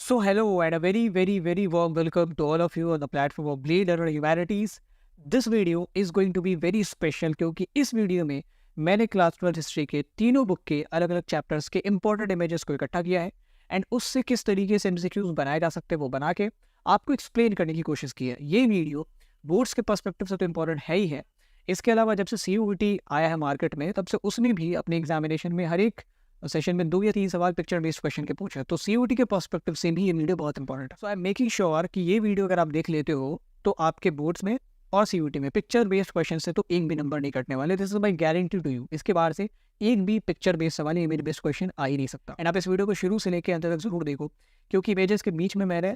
So hello and a very warm welcome to all of you on the platform of Blade Runner Humanities. This video is going to be very special क्योंकि इस video में मैंने class 12 history के तीनों book के अलग अलग chapters के इंपॉर्टेंट इमेजेस को इकट्ठा किया है एंड उससे किस तरीके से एमसीक्यूज बनाए जा सकते हैं वो बना के आपको एक्सप्लेन करने की कोशिश की है। ये वीडियो बोर्ड्स के पर्सपेक्टिव से तो इम्पोर्टेंट है ही है, इसके अलावा जब से CUET आया है मार्केट में तब से उसने भी अपने एग्जामिनेशन में हर एक सेशन में 2 या 3 सवाल पिक्चर बेस्ड क्वेश्चन के पूछे, तो CUET के पर्सपेक्टिव से भी ये वीडियो बहुत इंपॉर्टेंट है। सो आई एम मेकिंग श्योर कि ये वीडियो अगर आप देख लेते हो तो आपके बोर्ड्स में और CUET में पिक्चर बेस्ड क्वेश्चन से तो एक भी नंबर नहीं कटने वाले। This is my guarantee to you. इसके बाहर से एक भी पिक्चर बेस्ड सवाल इमेज बेस्ड क्वेश्चन आ ही नहीं सकता। एंड आप इस वीडियो को शुरू से लेकर अंत तक जरूर देखो क्योंकि इमेजेस के बीच में मैंने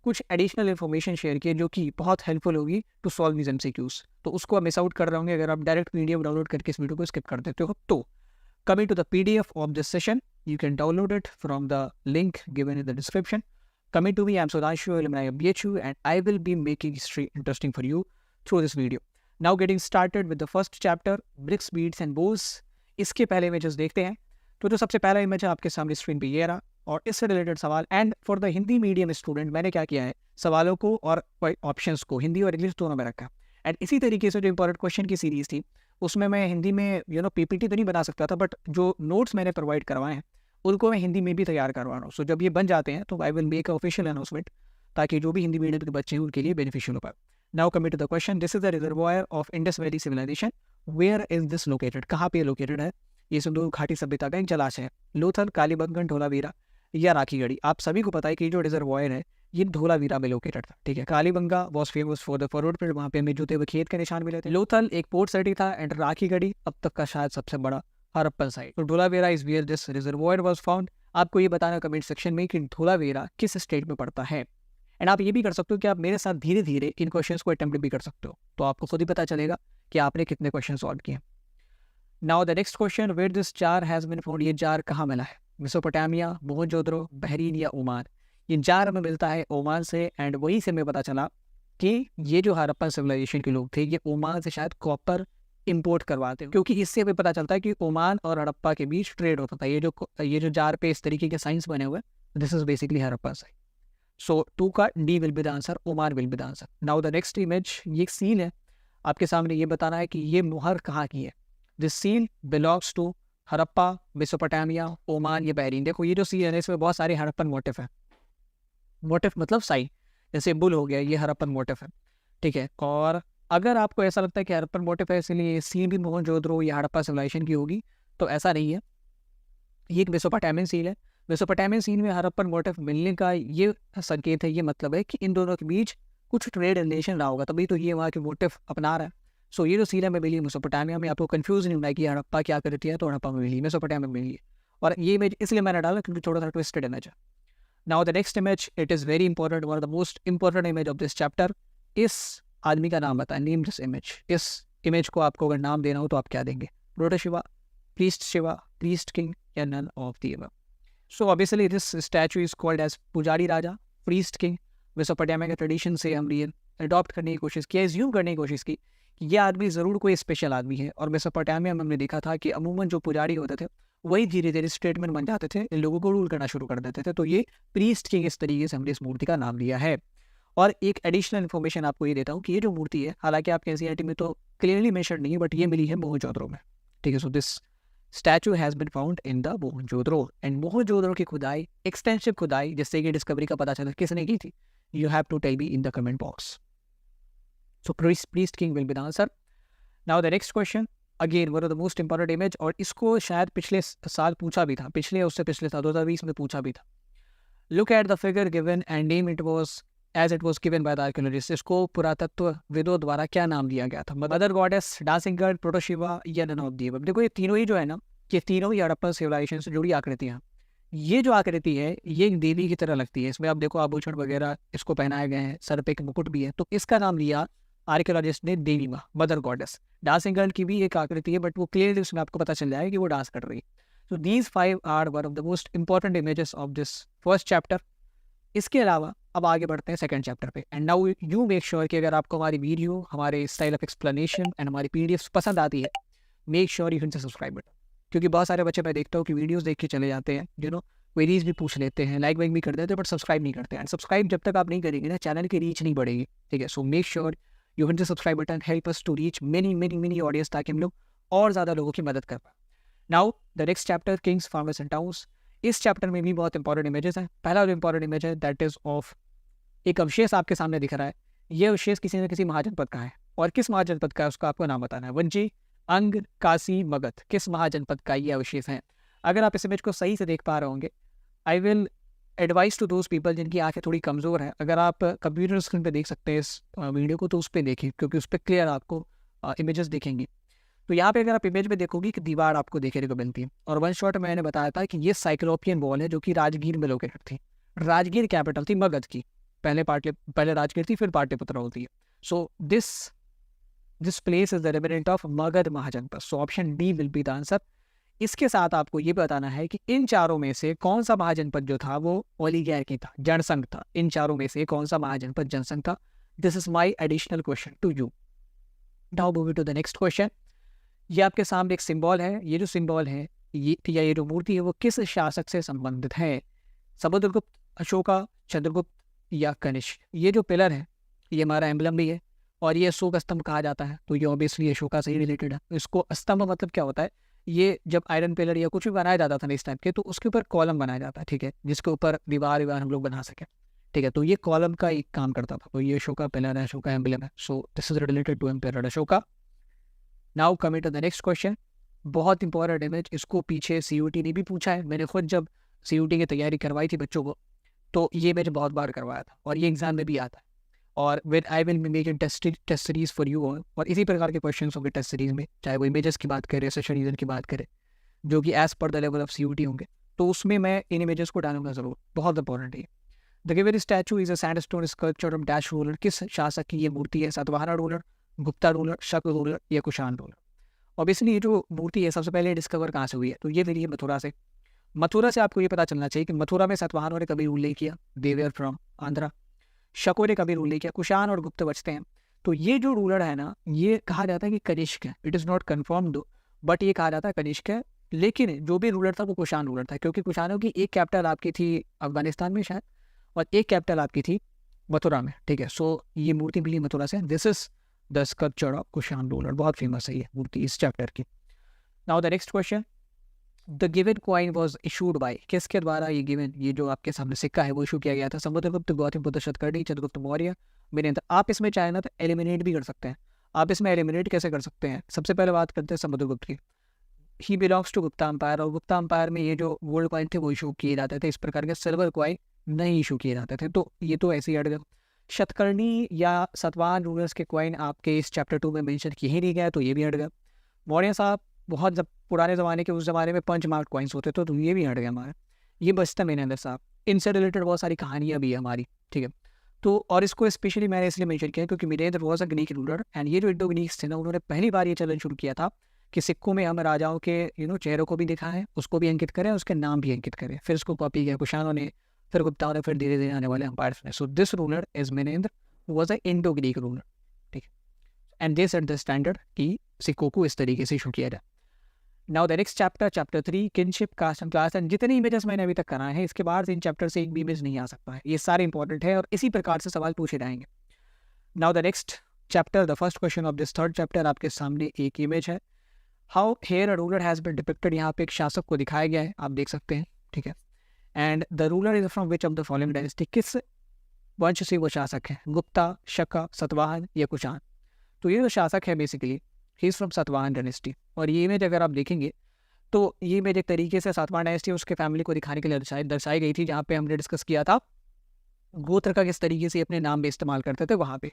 कुछ एडिशनल इन्फॉर्मेशन शेयर की जो कि बहुत हेल्पफुल होगी टू सॉल्व दीज MCQs। तो उसको आप मिस आउट कर रहे होंगे अगर आप डायरेक्ट PDF डाउनलोड करके इस वीडियो को स्किप कर देते हो। तो coming to the PDF of this session, you can download it from the link given in the description. Coming to me, I'm Sudhanshu, alumni of BHU, and I will be making history interesting for you through this video. Now getting started with the first chapter, bricks, beads and bows. इसके पहले images देखते हैं। तो जो सबसे पहला image है आपके सामने स्क्रीन पे ये रहा और इससे रिलेटेड सवाल। And for the Hindi medium student मैंने क्या किया है, सवालों को और ऑप्शंस को हिंदी और इंग्लिश दोनों में रखा। एंड इसी तरीके से जो इंपॉर्टेंट क्वेश्चन की सीरीज थी उसमें मैं हिंदी में PPT तो नहीं बना सकता था, बट जो नोट्स मैंने प्रोवाइड करवाए हैं उनको मैं हिंदी में भी तैयार करवा रहा हूँ। सो जब ये बन जाते हैं तो I will make official announcement ताकि जो भी हिंदी मीडियम के बच्चे हैं उनके लिए बेनिफिशियल हो पाए। Now coming to the question, this is the reservoir of Indus valley civilisation, where is this located? कहाँ पे लोकेटेड है? ये सिंधु घाटी सभ्यता का एक जलाशय है। लोथल, कालीबंगन, धोलावीरा या राखीगढ़ी। आप सभी को पता है कि जो रिजर्वॉयर है ये धोलावीरा में लोकेटेड था। ठीक है, Kalibanga was famous for the forward period, वहाँ पे हमें जुते हुए खेत के निशान मिले थे। लोथल एक पोर्ट सिटी था एंड राखीगढ़ी अब तक का शायद सबसे बड़ा हड़प्पन साइट। तो Dholavira is where this reservoir was found. आपको ये बताना कमेंट सेक्शन में कि धोलावीरा किस स्टेट में पड़ता है। एंड आप ये भी कर सकते हो कि आप मेरे साथ धीरे धीरे इन क्वेश्चन को अटेम्प्ट भी कर सकते हो, तो आपको खुद ही पता चलेगा कि आपने कितने क्वेश्चन सॉल्व किए। Now the next question, where this jar has been found? ये जार कहाँ मिला है? मेसोपोटामिया, मोहनजोदड़ो, बहरीन या ओमान? ये जार हमें मिलता है ओमान से। एंड वहीं से हमें पता चला कि ये जो हड़प्पन सिविलाइजेशन के लोग थे ये ओमान से शायद कॉपर इंपोर्ट करवाते हैं, क्योंकि इससे हमें पता चलता है कि ओमान और हड़प्पा के बीच ट्रेड होता था। ये जो जार पे इस तरीके के साइंस बने हुए, this is basically Harappa site. So 2 का D will be the answer, Oman will be the answer. Now the next image, ये एक सील है आपके सामने। ये बताना है कि ये मुहर कहाँ की है। This seal belongs to Harappa, Mesopotamia, Oman या बहरीन। देखो ये जो सील है इसमें बहुत सारे हड़प्पन मोटिफ है। मोटिफ मतलब साइन, जैसे बुल हो गया, ये हड़प्पन मोटिफ है। ठीक है, और अगर आपको ऐसा लगता है कि हड़प्पन मोटिफ है इसलिए ये सील भी मोहनजोदड़ो या हड़प्पा सिविलाइजेशन की होगी, तो ऐसा नहीं है। ये एक मेसोपोटामियन सील है। मेसोपोटामियन सील में हड़प्पन मोटिफ मिलने का ये संकेत है, ये मतलब है कि इन दोनों के बीच कुछ ट्रेड रिलेशन रहा होगा, तभी तो ये वहाँ के मोटिफ अपना रहा है। सो ये जो सील है में मिली मेसोपोटामिया में। आपको कंफ्यूज नहीं होना है कि हड़प्पा क्या करती है, तो हड़प्पा में मिली, मेसोपोटामिया में मिली है। और ये इमेज इसलिए मैंने डाला क्योंकि थोड़ा सा ट्विस्टेड इमेज है। Now the next image, it is very important, one of the most important image of this chapter. इस आदमी का नाम बताएं, name this image। इस इमेज को आपको अगर नाम देना हो तो आप क्या देंगे? Proto Shiva, priest king या none of the above? So obviously this statue is called as पुजारी राजा, priest king। मेसोपोटामिया के ट्रेडिशन से हम ये अडॉप्ट करने की कोशिश की, एज्यूम करने की कोशिश की कि ये आदमी ज़रूर कोई स्पेशल आदमी है। और मेसोपोटामिया में हमने देखा था कि अमूमन जो पुजारी होते थे वही धीरे धीरे स्टेटमेंट बन जाते थे, इन लोगों को रूल करना शुरू कर देते थे। तो ये प्रीस्ट किंग इस तरीके से हमने इस मूर्ति का नाम लिया है। और एक एडिशनल इन्फॉर्मेशन आपको ये देता हूँ कि ये जो मूर्ति है, हालांकि आपके NCERT में तो क्लियरली मेंशन नहीं है, बट ये मिली है मोहनजोदड़ो में। ठीक है, so this statue has been found in the Mohenjodaro. And Mohenjodaro की खुदाई, एक्सटेंसिव खुदाई, जिससे कि डिस्कवरी का पता चला किसने की थी, you have to tell me in the comment box. So priest king will be the answer. Now the next question, again one of the most important image, और इसको शायद पिछले साल पूछा भी था, पिछले उससे पिछले साल 2020 में पूछा भी था। Look at the figure given and name it was as it was given by the archaeologist. इसको पुरातत्वविदों द्वारा क्या नाम दिया गया था? Mother goddess, dancing girl, proto Shiva या नन ऑफ द अबव? देखो ये तीनों ही जो है ना, ये तीनों ही हड़प्पन सिविलाइजेशन से जुड़ी आकृतियाँ। ये जो आकृति है ये एक देवी की तरह लगती है। इसमें आप देखो आभूषण वगैरह इसको पहनाए गए हैं, सर पे एक मुकुट भी है, तो इसका नाम लिया आर्कियोलॉजिस्ट ने देवी माँ, मदर गॉडेस। डांसिंग गर्ल की भी एक आकृति है, बट वो क्लियरली उसमें आपको पता चल जाएगा कि वो डांस कर रही है। So these 5 are one of the most important images of this first chapter. इसके अलावा अब आगे बढ़ते हैं सेकंड चैप्टर पे। And now you make sure कि अगर आपको हमारी वीडियो, हमारे स्टाइल ऑफ एक्सप्लेनेशन एंड हमारी PDFs पसंद आती है, make sure you can subscribe button. क्योंकि बहुत सारे बच्चे मैं देखता हूँ कि वीडियोस देख के चले जाते हैं, क्वेरीज भी पूछ लेते हैं, लाइक वाइक भी कर देते हैं, बट सब्सक्राइब नहीं करते हैं। सब्सक्राइब जब तक आप नहीं करेंगे ना, चैनल की रीच नहीं बढ़ेगी, ठीक है। So make sure you hit the subscribe button, help us to reach many many many audience, ताकि हम लोग और ज़्यादा लोगों की मदद कर पाए। Now the next chapter, Kings, farmers and towns. इस चैप्टर में भी बहुत इंपॉर्टेंट इमेजेस हैं। पहला जो इंपॉर्टेंट इमेज है दैट इज ऑफ एक अवशेष आपके सामने दिख रहा है। ये अवशेष किसी न किसी महाजनपद का है, और किस महाजनपद का है उसका आपको नाम बताना है। वंची, अंग, काशी, मगध, किस महाजनपद का ये अवशेष है। अगर आप इस इमेज को सही से देख पा रहे होंगे, I will advice to those people जिनकी आंखें थोड़ी कमज़ोर है, अगर आप कंप्यूटर स्क्रीन पे देख सकते हैं इस वीडियो को, तो उस पर देखें, क्योंकि उस पर क्लियर आपको इमेजेस दिखेंगी। तो यहाँ पे अगर आप इमेज में देखोगे कि दीवार आपको देखने को मिलती है, और वन शॉट मैंने बताया था कि ये साइक्लोपियन वॉल है जो कि राजगीर में लोकेटेड थी। राजगीर कैपिटल थी मगध की, पहले राजगीर थी, फिर पाटलिपुत्र होती है। So this place is the remnant of Magadha Mahajanapada. So option D will be the answer. इसके साथ आपको ये बताना है कि इन चारों में से कौन सा महाजनपद जो था वो ओलिगैर्की था, जनसंघ था। इन चारों में से कौन सा महाजनपद जनसंघ था। This is my additional question to you. Now moving to the next question. ये आपके सामने एक सिंबल है। ये जो सिंबल है, ये जो मूर्ति है, वो किस शासक से संबंधित है। समुद्रगुप्त, अशोका, चंद्रगुप्त या कनिष्क। ये जो पिलर है ये हमारा एम्बलम भी है, और ये अशोक स्तंभ कहा जाता है, तो ये ऑब्वियसली अशोका से ही रिलेटेड है। इसको स्तंभ मतलब क्या होता है, ये जब आयरन पिलर या कुछ भी बनाया जाता था ना इस टाइप के, तो उसके ऊपर कॉलम बनाया जाता है, ठीक है, जिसके ऊपर दीवार हम लोग बना सकें, ठीक है। तो ये कॉलम का एक काम करता था। तो ये अशोका पिलर है, अशोका एम्बलम है। So this is related to empire Ashoka. Now coming to the next question. बहुत इंपॉर्टेंट इमेज, इसको पीछे सीयूटी ने भी पूछा है। मैंने खुद जब सीयूटी की तैयारी करवाई थी बच्चों को, तो ये इमेज बहुत बार करवाया था, और ये एग्जाम में भी आता है। और with I will be making test series for you all, और इसी प्रकार के क्वेश्चन होंगे टेस्ट सीरीज में, चाहे वो इमेजेस की बात करें, सेशन रीजन की बात करें, जो कि as per the level of CUT होंगे, तो उसमें मैं इन इमेजेस को डालूंगा जरूर। बहुत इंपॉर्टेंट है। The given statue is a sandstone sculpture of dash ruler. किस शासक की ये मूर्ति है। सातवाहन रूलर, गुप्ता रूलर, शक रूलर या कुषाण रूलर। ऑब्वियसली ये जो मूर्ति है सबसे पहले डिस्कवर कहाँ से हुई है, तो ये मिली है मथुरा से। मथुरा से आपको ये पता चलना चाहिए कि मथुरा में सातवाहनों ने कभी रूल नहीं किया, दे वेयर फ्रॉम आंध्रा। शकों ने कभी रूल नहीं किया, कुषाण और गुप्त बचते हैं। तो ये जो रूलर है ना, ये कहा जाता है कि कनिष्क है। इट इज़ नॉट कन्फर्म दो, बट ये कहा जाता है कनिष्क है। लेकिन जो भी रूलर था वो कुषाण रूलर था, क्योंकि कुषाणों की एक कैपिटल आपकी थी अफगानिस्तान में शायद, और एक कैपिटल आपकी थी मथुरा में, ठीक है। सो ये मूर्ति मिली मथुरा से। This is the sculpture of Kushan ruler. बहुत फेमस है ये मूर्ति इस चैप्टर की। Now the next question. The given coin was issued by. किसके द्वारा ये गिवन, ये जो आपके सामने सिक्का है, वो इशू किया गया था। समुद्रगुप्त, गौतम बुद्ध, शतकर्णी, चंद्रगुप्त मौर्य, विनेंद्र। आप इसमें चाहे ना तो एलिमिनेट भी कर सकते हैं। आप इसमें एलिमिनेट कैसे कर सकते हैं। सबसे पहले बात करते हैं समुद्रगुप्त की। He belongs to Gupta empire, और गुप्ता अम्पायर में ये जो गोल्ड कॉइन थे वो इशू किए जाते थे। इस प्रकार के सिल्वर कॉइन नहीं इशू किए जाते थे, तो ये तो ऐसे ही हट गया। शतकर्णी या सतवाहन रूलर्स के कॉइन आपके इस चैप्टर 2 में मेंशन किए ही नहीं गया, तो ये भी हट गया। मौर्य साहब बहुत जब पुराने ज़माने के, उस ज़माने में 5 मार्क कॉइन्स होते थे, तो ये भी हट गया हमारा। ये बचता विनेंद्र साहब। इनसे रिलेटेड बहुत सारी कहानियाँ भी है हमारी, ठीक है। तो और इसको स्पेशली मैंने इसलिए मेंशन किया क्योंकि Menander was a Greek ruler, and ये जो इंडो ग्रीक्स थे ना, उन्होंने पहली बार ये चलन शुरू किया था कि सिक्कों में हम राजाओं के चेहरों को भी दिखा है, उसको भी अंकित करें, उसके नाम भी अंकित करें। फिर उसको कॉपी किया कुषाणों ने, फिर गुप्ताओं ने, फिर धीरे धीरे आने वाले एम्पायर्स ने। So this ruler is Menander, was a Indo Greek ruler, ठीक है। And they set the standard कि सिक्कों को इस तरीके से इशू किया जाए। Now the next chapter, chapter 3, kinship, caste and class. And जितने इमेजेस मैंने अभी तक कराए हैं, इसके बाद इन चैप्टर से एक भी इमेज नहीं आ सकता है। ये सारे इंपॉर्टेंट है और इसी प्रकार से सवाल पूछे जाएंगे। Now the next chapter, the first question of this third chapter, आपके सामने एक इमेज है। How here a ruler has been depicted. यहाँ पे एक शासक को दिखाया गया है, आप देख सकते हैं, ठीक है। And the ruler is from which of the following dynasty. किस वंश से वो शासक है। गुप्ता, शका, सतवाहन या कुषाण। तो ये जो शासक है basically he is from Satavahana dynasty. और ये इमेज अगर आप देखेंगे तो ये इमेज एक तरीके से सातवाहन डायनेस्टी उसके फैमिली को दिखाने के लिए दर्शाई गई थी, जहाँ पे हमने डिस्कस किया था गोत्र का किस तरीके से अपने नाम में इस्तेमाल करते थे वहाँ पे।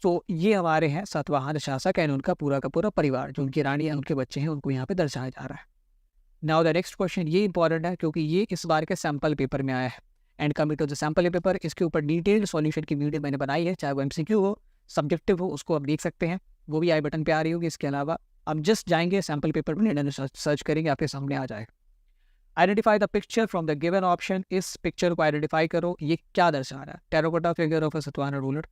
तो ये हमारे हैं सातवाहन शासक एंड उनका पूरा का पूरा परिवार, जो उनकी रानी या उनके बच्चे हैं, उनको यहाँ पे दर्शाया जा रहा है। नाउ द नेक्स्ट क्वेश्चन, ये इंपॉर्टेंट है क्योंकि ये इस बार के सैम्पल पेपर में आया है। And coming to the sample paper, इसके ऊपर डिटेल्ड सॉल्यूशन की वीडियो मैंने बनाई है, चाहे वो एमसीक्यू हो, सब्जेक्टिव हो, उसको आप देख सकते हैं, वो भी आई बटन पे आ रही होगी। इसके अलावा आप जस्ट जाएंगे सैम्पल पेपर में सर्च करेंगे, आपके सामने आ जाएगा। Identify the picture from the given option. इस पिक्चर को आइडेंटिफाई करो, ये क्या दर्शा रहा है। Terracotta figure of a Satavahana ruler,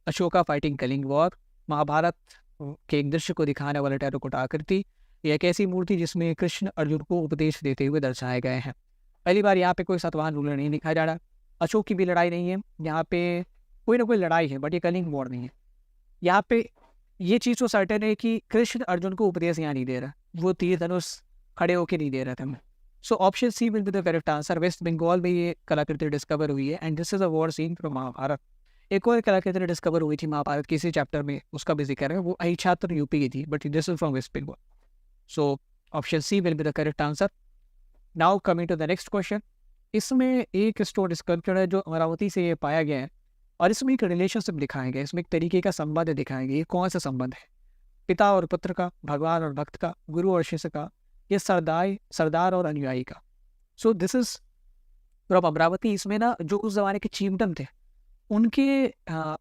Ashoka fighting Kalinga war, Mahabharata के एक दृश्य को दिखाने वाला टेराकोटा आकृति, एक ऐसी मूर्ति जिसमें कृष्ण अर्जुन को उपदेश देते हुए दर्शाए गए हैं। पहली बार यहाँ पे कोई सातवाहन रूलर नहीं दिखाया जा रहा। अशोक की भी लड़ाई नहीं है यहाँ पे, कोई ना कोई लड़ाई है बट ये कलिंग वॉर नहीं है यहाँ पे। ये चीज़ तो सर्टेन है कि कृष्ण अर्जुन को उपदेश यहाँ नहीं दे रहा, वो तीर धनुष खड़े होके नहीं दे रहा था मैं। So option C will be the correct answer. West Bengal में ये कलाकृति डिस्कवर हुई है and this is a war scene from Mahabharata. एक और कलाकृति डिस्कवर हुई थी महाभारत किसी चैप्टर में, उसका भी जिक्र है, वो अहिछात्र यूपी की थी but this is from West Bengal. So option C will be the correct answer. Now coming to the next question. इसमें एक स्टोन स्कल्पचर है जो अमरावती से ये पाया गया है और इसमें एक रिलेशनशिप दिखाया गया है, इसमें एक तरीके का संबंध दिखाया गया है। ये कौन सा संबंध है? पिता और पुत्र का, भगवान और भक्त का, गुरु और शिष्य का, या सरदार और अनुयायी का। सो दिस इज फ्रॉम अमरावती। इसमें ना जो उस जमाने के चीमडम थे उनके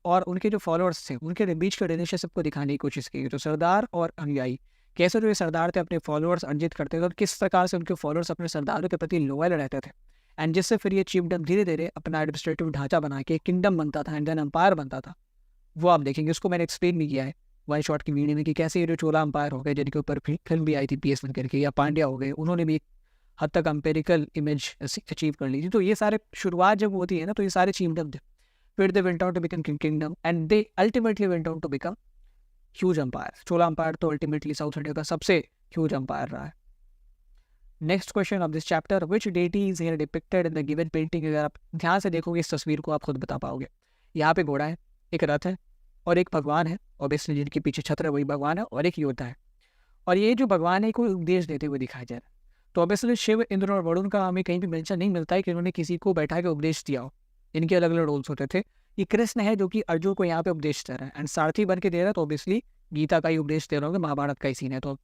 और उनके जो फॉलोअर्स थे उनके बीच के रिलेशनशिप को दिखाने की कोशिश की। तो सरदार और अनुयायी, कैसे जो ये सरदार थे अपने फॉलोअर्स अर्जित करते थे और किस प्रकार से उनके फॉलोअर्स अपने सरदारों के प्रति लॉयल रहते थे, एंड जिससे फिर ये चीफडम धीरे धीरे अपना एडमिनिस्ट्रेटिव ढांचा बना के किंगडम बनता था एंड देन एम्पायर बनता था। वो आप देखेंगे, उसको मैंने एक्सप्लेन भी किया है वन शॉट की वीडियो में कि कैसे ये जो चोला एम्पायर हो गए जिनके ऊपर फिल्म भी आई थी PS1 करके, या पांड्या हो गए, उन्होंने भी एक हद तक एम्पेरिकल इमेज अचीव कर ली थी। तो ये सारे शुरुआत जब होती है ना तो ये सारे चीफडम थे, फिर they went out to become kingdom and they ultimately went out to become huge empire. Chola empire तो अल्टीमेटली साउथ इंडिया का सबसे ह्यूज एम्पायर रहा है। Next question of this chapter, which deity is here depicted in the given painting. अगर आप ध्यान से देखोगे इस तस्वीर को आप खुद बता पाओगे। यहाँ पे घोड़ा है, एक रथ है और एक भगवान है, ऑब्वियसली जिनके पीछे छत्र है वही भगवान है, और एक योद्धा है। और ये जो भगवान है कोई उपदेश देते हुए दिखाया जा रहा है। तो ऑब्वियसली शिव, इंद्र और वरुण का हमें कहीं भी मेंशन नहीं मिलता है कि उन्होंने किसी को बैठा के उपदेश दिया हो, इनके अलग अलग रोल्स होते थे। ये कृष्ण है जो कि अर्जुन को यहाँ पे उपदेश दे रहा है एंड सारथी बन के दे रहा है, तो ऑब्वियसली गीता का ही उपदेश दे रहा होगा, महाभारत का ही सीन है। तो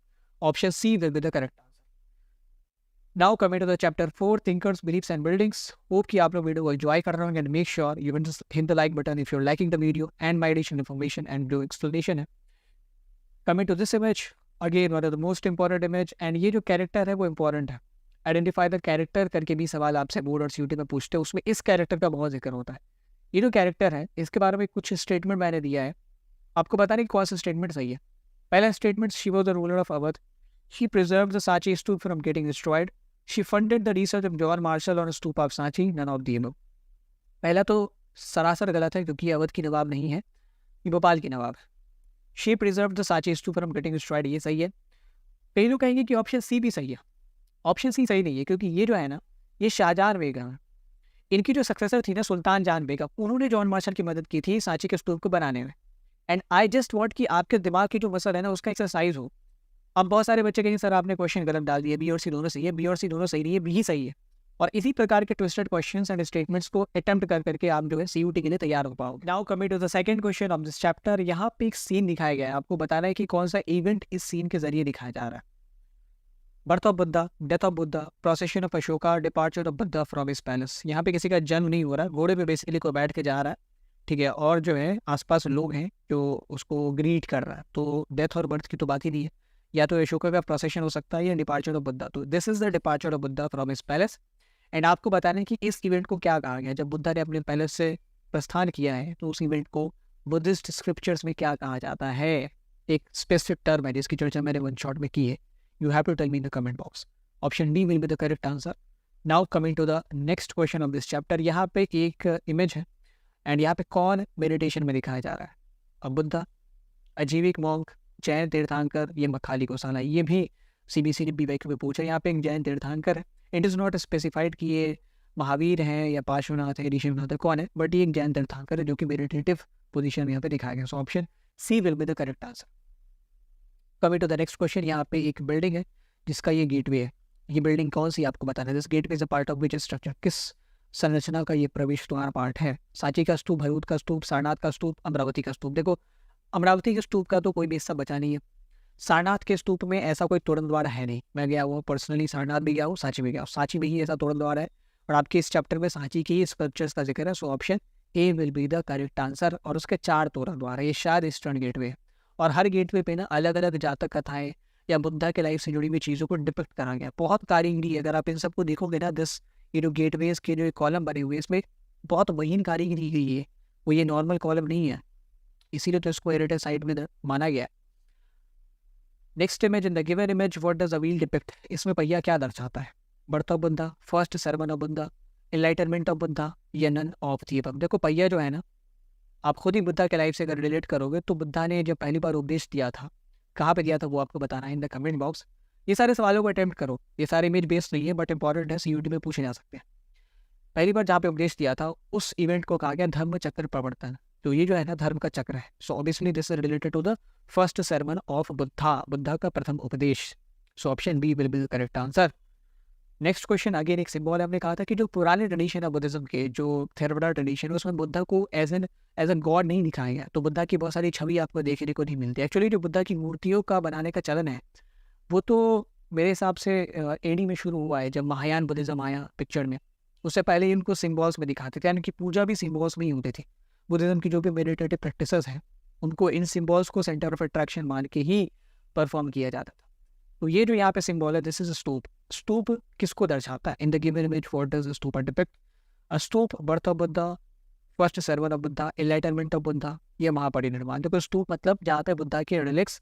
option C will be the correct answer. Now coming to the chapter 4, thinkers, beliefs and buildings. Hope कि आप लोग वीडियो को एंजॉय कर रहे होंगे and make sure you can just hit the like button if you are liking the video and my additional information and जो explanation है। Coming to this image, again one of the most important image, and ये जो character है वो important है। Identify the character करके भी सवाल आपसे बोर्ड और सीयूटी में पूछते हैं, उसमें इस कैरेक्टर का बहुत जिक्र होता है। ये जो कैरेक्टर है इसके बारे में कुछ स्टेटमेंट मैंने दिया है, आपको बताने की कौन सा स्टेटमेंट सही है। पहला statement, she was the ruler of Awadh, she preserved the Sanchi stupa from getting destroyed, she funded the research of John Marshall on stupa of Sanchi, none of the above. पहला तो सरासर गलत है क्योंकि अवध की नवाब नहीं है, ये भोपाल की नवाब है। She preserved the Sanchi stupa from getting destroyed, ये सही है। कई लोग कहेंगे कि ऑप्शन सी भी सही है। ऑप्शन सी सही नहीं है क्योंकि ये जो है ना ये शाहजहां बेगम है, इनकी जो सक्सेसर थी ना सुल्तान जान बेगम, उन्होंने जॉन मार्शल की मदद की थी सांची के स्तूप को बनाने में। एंड आई जस्ट वॉन्ट कि आपके दिमाग की जो मसल है ना उसका एक्सरसाइज हो। अब बहुत सारे बच्चे कहेंगे सर आपने क्वेश्चन गलत डाल दिया, बी और सी दोनों सही है, बी और सी दोनों सही नहीं है, बी ही सही है। और इसी प्रकार के ट्विस्टेड क्वेश्चंस एंड स्टेटमेंट्स को अटेम्प्ट कर करके आप जो है सीयूटी के लिए तैयार हो पाओगे। Now coming to the second question of this chapter, यहाँ पे एक सीन दिखाया गया है, आपको बताना है कि कौन सा इवेंट इस सीन के जरिए दिखाया जा रहा है। Birth of Buddha, death of Buddha, procession of Ashoka, departure of Buddha from his palace. यहाँ पे किसी का जन्म नहीं हो रहा, घोड़े पे बेसिकली कोई बैठ के जा रहा है, ठीक है, और जो है आसपास लोग हैं जो उसको ग्रीट कर रहा है। तो डेथ और बर्थ की तो बात ही नहीं है, या तो अशोका का प्रोसेशन हो सकता है या डिपार्चर ऑफ बुद्धा। तो this is the departure of Buddha from his palace. And आपको बताना है कि इस इवेंट को क्या कहा गया, जब बुद्धा ने अपने पैलेस से प्रस्थान किया है तो उस इवेंट को बुद्धिस्ट स्क्रिप्चर्स में क्या कहा जाता है। एक स्पेसिफिक टर्म है जिसकी चर्चा मैंने वन शॉट में की है, you have to tell me in the comment box. Option D will be the correct answer. Now coming to the next question of this chapter, यहाँ पे एक इमेज है एंड यहाँ पे कौन मेडिटेशन में दिखाया जा रहा है। अब बुद्धा, अजीविक मॉन्क, जैन तीर्थंकर, ये मखाली गोसाला, ये भी CBC ने BYQ में पूछा। यहाँ पे एक जैन तीर्थंकर है, इट इज़ नॉट स्पेसिफाइड कि ये महावीर हैं या पार्श्वनाथ है, ऋषिनाथ है, कौन है, बट ये एक जैन तीर्थंकर है जो कि मेडिटेटिव पोजिशन यहाँ पे दिखाया गया। So option C will be the correct answer. Coming to the next question, यहाँ पे एक बिल्डिंग है जिसका ये गेटवे है। ये बिल्डिंग कौन सी आपको बताना है। This gateway is a part of which structure, किस संरचना का ये प्रवेश द्वार पार्ट है। सांची का स्तूप, भरूच का स्तूप, सारनाथ का स्तूप, अमरावती का स्तूप। देखो अमरावती के स्तूप का तो कोई भी हिस्सा बचा नहीं है, सारनाथ के स्तूप में ऐसा कोई तोरण द्वार है नहीं। मैं गया हुआ पर्सनली, सारनाथ भी गया हूँ, सांची भी गया हूँ, सांची में ही ऐसा तोरण द्वार है और आपके इस चैप्टर में सांची की ही स्कल्पचर्स का जिक्र है। So option A will be the correct answer. और उसके 4 तोरण द्वार है, ये शायद ईस्टर्न गेटवे है और हर गेटवे पे ना अलग अलग जातक कथाएं या बुद्धा के लाइफ से जुड़ी हुई चीज़ों को डिपिक्ट करा गया। बहुत कारीगरी, अगर आप इन सबको देखोगे ना, ये जो गेटवेज के जो कॉलम बने हुए इसमें बहुत महीन कारीगरी की गई है, वो ये नॉर्मल कॉलम नहीं है, इसीलिए तो इसको हेरिटेज साइट में माना गया। Next image, in the given image what does a wheel depict, इसमें पहिया क्या दर्शाता है। Birth of Buddha, first sermon of Buddha, enlightenment of Buddha, या नन ऑफ दी अबव। देखो पहिया जो है ना, आप खुद ही बुद्धा के लाइफ से अगर रिलेट करोगे तो बुद्धा ने जब पहली बार उपदेश दिया था, कहाँ पे दिया था वो आपको बताना है इन द कमेंट बॉक्स। ये सारे सवालों को अटेम्प्ट करो, ये सारे इमेज बेस्ड नहीं है बट इंपॉर्टेंट है, यूट्यूब में पूछे जा सकते हैं। पहली बार जहाँ पे उपदेश दिया था उस इवेंट को कहा गया धर्म चक्र प्रवर्तन। तो ये जो है ना धर्म का चक्र है। So obviously this is related to the first sermon of Buddha, Buddha का प्रथम उपदेश। So option B will be the correct answer. Next question again एक सिंबल है। हमने कहा था कि जो पुराने ट्रेडिशन है बुद्धिज्म के, जो थेरावाडा ट्रेडिशन है, उसमें बुद्धा को एज एन गॉड नहीं दिखाया गया। तो बुद्धा की बहुत सारी छवि आपको देखने को नहीं मिलती। एक्चुअली जो बुद्धा की मूर्तियों का बनाने का चलन है वो तो मेरे हिसाब से एडी में शुरू हुआ है, जब महायान बुद्धिज्म आया पिक्चर में। उससे पहले इनको सिम्बॉल्स में दिखाते थे, यानी कि पूजा भी सिम्बॉल्स में ही होती थी। बुद्धिज्म की जो भी मेडिटेटिव प्रैक्टिसेस हैं उनको इन सिम्बॉल्स को सेंटर ऑफ अट्रैक्शन मान के ही परफॉर्म किया जाता था। तो ये जो यहाँ पे सिंबल है, दिस इज स्तूप। स्तूप किसको दर्शाता है? इन the given image what does stupa depict? A stupa, birth of Buddha, first sermon of Buddha, enlightenment of Buddha, ये महापरिनिर्वाण। देखो स्तूप मतलब जहाँ पे बुद्धा के रिलिक्स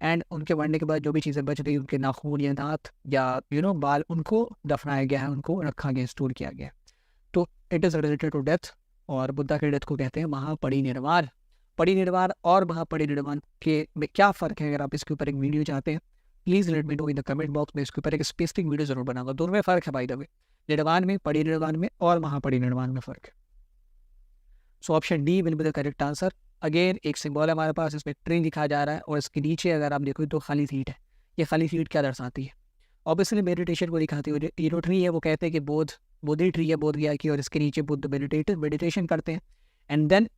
एंड उनके मरने के बाद जो भी चीज़ें बच रही, उनके नाखून या दांत या बाल, उनको दफनाया गया है, उनको रखा गया, स्टोर किया गया। तो it is related to death, और बुद्धा के डेथ को कहते हैं महापरिनिर्वाण। परिनिर्वाण और महापरिनिर्वाण के में क्या फ़र्क है? अगर आप इसके ऊपर एक वीडियो चाहते हैं please let me know in the comment box में। इसके ऊपर एक स्पेसिफिक वीडियो जरूर बनाऊंगा। दोनों में फ़र्क है बाय द वे, निर्वाण में, परिनिर्वाण में और महापरिनिर्वाण में फ़र्क है। So option D will be the correct answer. Again एक सिंबल है हमारे पास, इसमें ट्री लिखा जा रहा है और इसके नीचे अगर आप देखो तो खाली सीट है। ये खाली सीट क्या दर्शाती है? ऑब्वियसली मेडिटेशन को दिखाती है। ये जो ट्री है वो कहते हैं कि बोधि ट्री है बोध गया की, और इसके नीचे बुद्ध मेडिटेशन करते हैं and then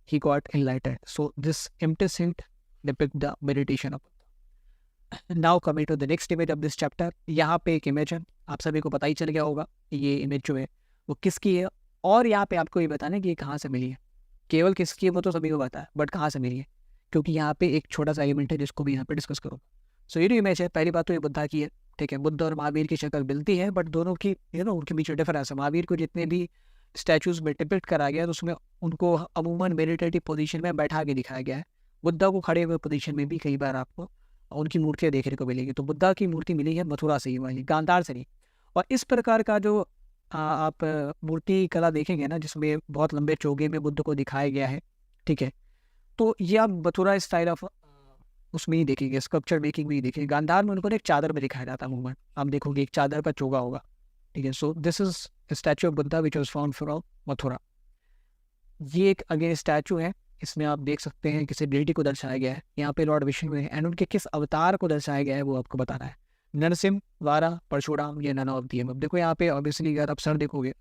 he got enlightened. So this empty seat depict the meditation of Buddha. Now coming to the next image of this chapter. यहाँ पे एक इमेज है, आप सभी को पता ही चल गया होगा ये इमेज जो है वो किसकी है, और यहाँ पे आपको ये बताना है कि ये कहाँ से मिली है। केवल किसकी है वो तो सभी को पता है, बट कहाँ से मिली है, क्योंकि यहाँ पे एक छोटा सा एलिमेंट है जिसको भी यहाँ पे डिस्कस करो। सो ये जो इमेज है, पहली बात तो ये बुद्धा की है, ठीक है। बुद्ध और महावीर की शक्ल मिलती है, बट दोनों की उनके बीच डिफरेंस है। महावीर को जितने भी स्टैचूज में डिपिक्ट करा गया है तो उसमें उनको अमूमन मेडिटेटिव पोजीशन में बैठा के दिखाया गया है। बुद्धा को खड़े हुए पोजीशन में भी कई बार आपको उनकी मूर्तियाँ देखने को मिलेगी। तो बुद्धा की मूर्ति मिली है मथुरा से ही, वाली गांधार से नहीं। और इस प्रकार का जो आप मूर्ति कला देखेंगे ना, जिसमें बहुत लंबे चोगे में बुद्ध को दिखाया गया है, ठीक है, तो ये आप मथुरा स्टाइल ऑफ उसमें ही देखेंगे, स्कल्पचर मेकिंग में ही देखेंगे। गांधार में उनको एक चादर में दिखाया जाता है अमूमन, आप देखोगे एक चादर का चोगा होगा, ठीक है। So this is statue of Buddha which was found from Mathura. ये एक अगेन स्टैचू है, इसमें आप देख सकते हैं किसी डेटी को दर्शाया गया है। यहाँ पे लॉर्ड विष्णु है एंड उनके किस अवतार को दर्शाया गया है वो आपको बताना है। नरसिंह, वारा, परशुराम, या नन ऑफ दी अबव। देखो यहाँ पे ऑब्वियसली अगर आप सर देखोगे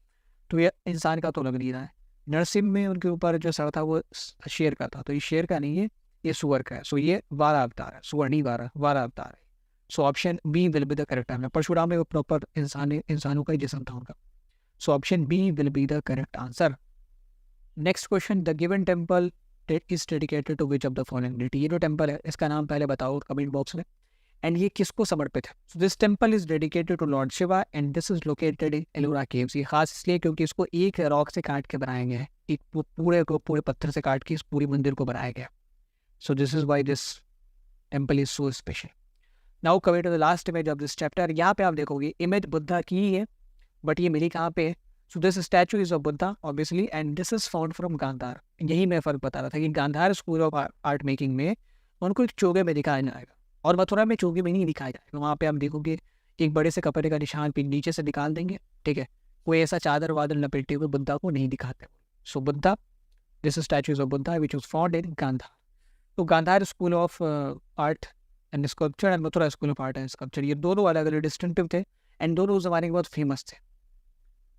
तो ये इंसान का तो लग नहीं रहा है। नरसिंह में उनके ऊपर जो सर था वो शेर का था, तो ये शेर का नहीं है, ये सुअर का है। सो ये वारा अवतार है, सुअर नहीं वारा अवतार है। So option B will be the correct answer. Parashuram में वो प्रॉपर इंसानों का ही जिस्म था उनका। So option B will be the correct answer. Next question, the given temple is dedicated to which of the following deity. ये जो टेम्पल है इसका नाम पहले बताओ कमेंट बॉक्स में, एंड ये किसको समर्पित है। So this temple is dedicated to lord Shiva and this is located in Ellora caves. ये खास इसलिए क्योंकि इसको एक रॉक से काट के बनाया गया है, एक पूरे पत्थर से काट के इस पूरी मंदिर को बनाया गया। So this is why this temple is so special. Now coming to the last image of this chapter. यहाँ पे आप देखोगे इमेज बुद्धा की ही है, बट ये मिली कहाँ पे है? So this statue is of Buddha obviously and this is found from Gandhara. यही मैं फर्क बता रहा था कि Gandhara school of art making में उनको एक चोगे में दिखाया जाएगा और मथुरा में चोगे में नहीं दिखाया जाएगा। वहाँ पे आप देखोगे एक बड़े से कपड़े का निशान भी नीचे से निकाल देंगे, ठीक है। कोई ऐसा चादर वादर लपेटे हुए बुद्धा को नहीं दिखाते। So Buddha, this statue is of Buddha which was found in Gandhara. तो Gandhara school of art and sculpture and Mathura school of art and sculpture, ये दोनों अलग अलग डिस्टिंक्टिव थे एंड दोनों उस जमाने के बहुत फेमस थे।